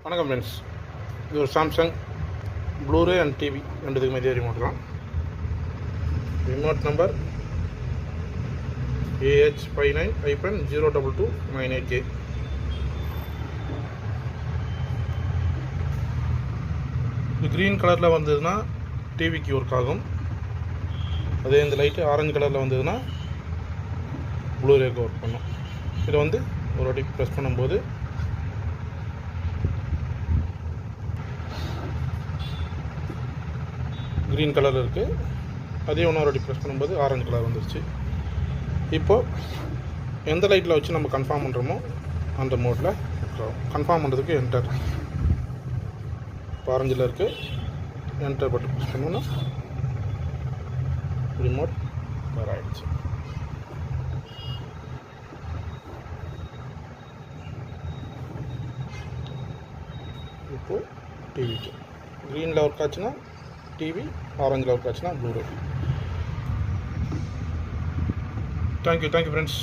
வணக்கம் ஃப்ரெண்ட்ஸ், இது ஒரு சாம்சங் ப்ளூரே அண்ட் டிவி ரெண்டுத்துக்குமே இதே ரிமோட் தான். Remote number AH59-02298K. இது க்ரீன் கலரில் வந்ததுன்னா டிவிக்கு ஒர்க் ஆகும். அதே இந்த லைட்டு ஆரஞ்சு கலரில் வந்ததுன்னா ப்ளூரேக்கு ஒர்க் பண்ணும். இதை வந்து ஒரு வாட்டி ப்ரெஸ் பண்ணும்போது க்ரீன் கலரில் இருக்குது. அதே இன்னொரு வாட்டி ப்ரெஸ் பண்ணும்போது ஆரஞ்சு கலர் வந்துருச்சு. இப்போது எந்த லைட்டில் வச்சு நம்ம கன்ஃபார்ம் பண்ணுறோமோ அந்த மோட்டில் கன்ஃபார்ம் பண்ணுறதுக்கு என்டர். இப்போ ஆரஞ்சில் இருக்குது, என்டர் பட்டன் ப்ரெஸ் பண்ணோன்னா ரிமோட் வேறு ஆகிடுச்சு. இப்போது டிவிக்கு க்ரீனில் ஒர்க் ஆச்சுன்னா டிவி, ஆரஞ்சில் ஒர்க் ஆச்சுன்னா ப்ளூரே. Thank you friends.